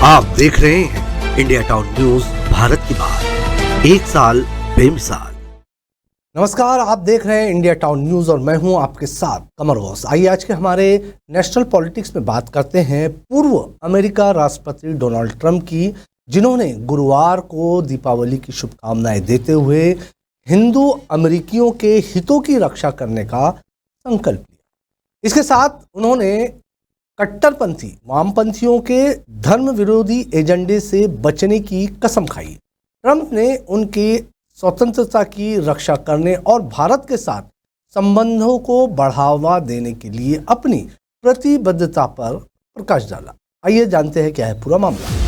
आप देख रहे हैं इंडिया टाउन न्यूज भारत की बात, एक साल बेमिसाल। नमस्कार, आप देख रहे हैं इंडिया टाउन न्यूज और मैं हूं आपके साथ कमर गौस। आइए आज के हमारे नेशनल पॉलिटिक्स में बात करते हैं पूर्व अमेरिका राष्ट्रपति डोनाल्ड ट्रंप की, जिन्होंने गुरुवार को दीपावली की शुभकामनाएं देते हुए हिंदू अमेरिकियों के हितों की रक्षा करने का संकल्प लिया। इसके साथ उन्होंने कट्टरपंथी वामपंथियों के धर्म विरोधी एजेंडे से बचने की कसम खाई। ट्रंप ने उनकी स्वतंत्रता की रक्षा करने और भारत के साथ संबंधों को बढ़ावा देने के लिए अपनी प्रतिबद्धता पर प्रकाश डाला। आइए जानते हैं क्या है पूरा मामला।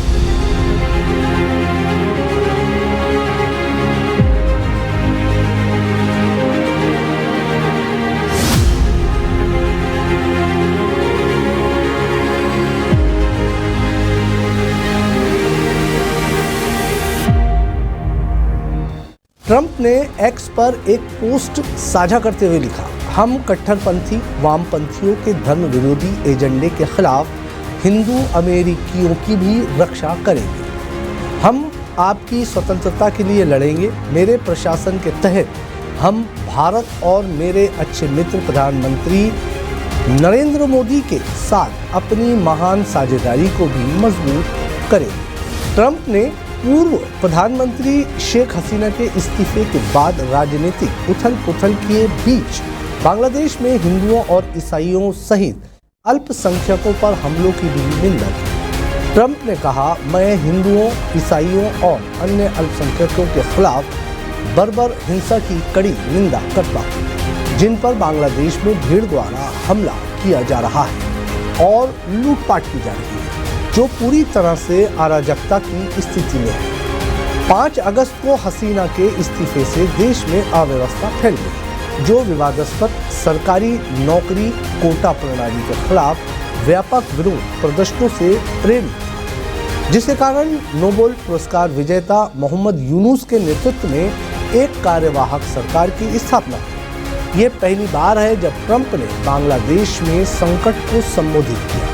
ट्रंप ने एक्स पर एक पोस्ट साझा करते हुए लिखा, हम कट्टरपंथी वामपंथियों के धर्म विरोधी एजेंडे के खिलाफ हिंदू अमेरिकियों की भी रक्षा करेंगे। हम आपकी स्वतंत्रता के लिए लड़ेंगे। मेरे प्रशासन के तहत हम भारत और मेरे अच्छे मित्र प्रधानमंत्री नरेंद्र मोदी के साथ अपनी महान साझेदारी को भी मजबूत करेंगे। ट्रंप ने पूर्व प्रधानमंत्री शेख हसीना के इस्तीफे के बाद राजनीतिक उथल पुथल के बीच बांग्लादेश में हिंदुओं और ईसाइयों सहित अल्पसंख्यकों पर हमलों की भी निंदा की। ट्रंप ने कहा, मैं हिंदुओं, ईसाइयों और अन्य अल्पसंख्यकों के खिलाफ बर्बर हिंसा की कड़ी निंदा करता हूं, जिन पर बांग्लादेश में भीड़ द्वारा हमला किया जा रहा है और लूटपाट की जा रही है, जो पूरी तरह से अराजकता की स्थिति में है। 5 अगस्त को हसीना के इस्तीफे से देश में अव्यवस्था फैल गई, जो विवादास्पद सरकारी नौकरी कोटा प्रणाली के खिलाफ व्यापक विरोध प्रदर्शनों से प्रेरित था, जिसके कारण नोबेल पुरस्कार विजेता मोहम्मद यूनुस के नेतृत्व में एक कार्यवाहक सरकार की स्थापना हुई। ये पहली बार है जब ट्रंप ने बांग्लादेश में संकट को संबोधित किया,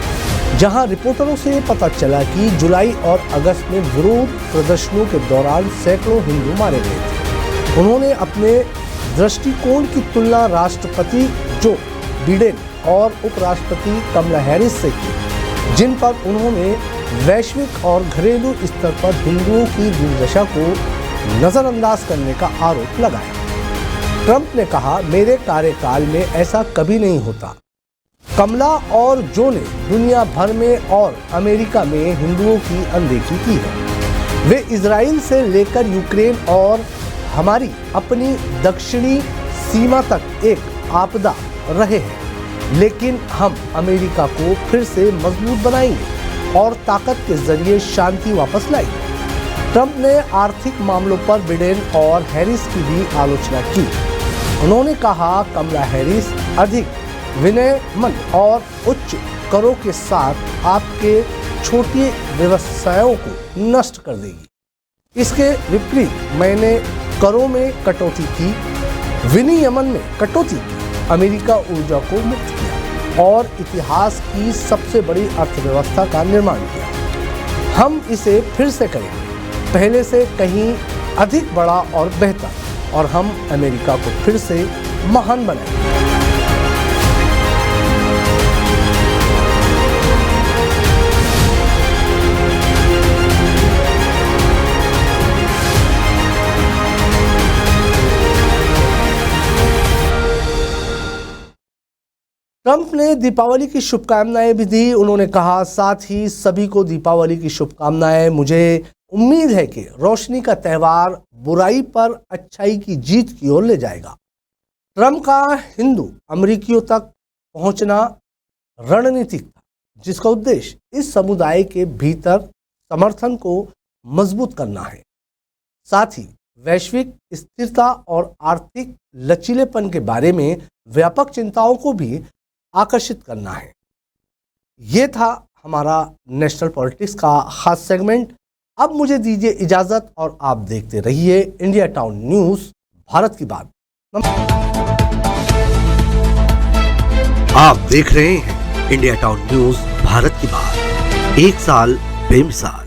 जहां रिपोर्टरों से पता चला कि जुलाई और अगस्त में विरोध प्रदर्शनों के दौरान सैकड़ों हिंदू मारे गए थे। उन्होंने अपने दृष्टिकोण की तुलना राष्ट्रपति जो बिडेन और उपराष्ट्रपति कमला हैरिस से की, जिन पर उन्होंने वैश्विक और घरेलू स्तर पर हिंदुओं की दुर्दशा को नजरअंदाज करने का आरोप लगाया। ट्रंप ने कहा, मेरे कार्यकाल में ऐसा कभी नहीं होता। कमला और जो ने दुनिया भर में और अमेरिका में हिंदुओं की अनदेखी की है। वे इजराइल से लेकर यूक्रेन और हमारी अपनी दक्षिणी सीमा तक एक आपदा रहे हैं, लेकिन हम अमेरिका को फिर से मजबूत बनाएंगे और ताकत के जरिए शांति वापस लाएंगे। ट्रंप ने आर्थिक मामलों पर बिडेन और हैरिस की भी आलोचना की। उन्होंने कहा, कमला हैरिस अधिक विनयमन और उच्च करों के साथ आपके छोटे व्यवसायों को नष्ट कर देगी। इसके विपरीत मैंने करों में कटौती की, विनियमन में कटौती की, अमेरिका ऊर्जा को मुक्त किया और इतिहास की सबसे बड़ी अर्थव्यवस्था का निर्माण किया। हम इसे फिर से करेंगे, पहले से कहीं अधिक बड़ा और बेहतर, और हम अमेरिका को फिर से महान बनाएंगे। ट्रंप ने दीपावली की शुभकामनाएं भी दी। उन्होंने कहा, साथ ही सभी को दीपावली की शुभकामनाएं। मुझे उम्मीद है कि रोशनी का त्यौहार बुराई पर अच्छाई की जीत की ओर ले जाएगा। ट्रंप का हिंदू अमेरिकियों तक पहुंचना रणनीतिक था, जिसका उद्देश्य इस समुदाय के भीतर समर्थन को मजबूत करना है, साथ ही वैश्विक स्थिरता और आर्थिक लचीलेपन के बारे में व्यापक चिंताओं को भी आकर्षित करना है। ये था हमारा नेशनल पॉलिटिक्स का खास सेगमेंट। अब मुझे दीजिए इजाजत और आप देखते रहिए इंडिया टाउन न्यूज भारत की बात। आप देख रहे हैं इंडिया टाउन न्यूज भारत की बात, एक साल बेमिसाल।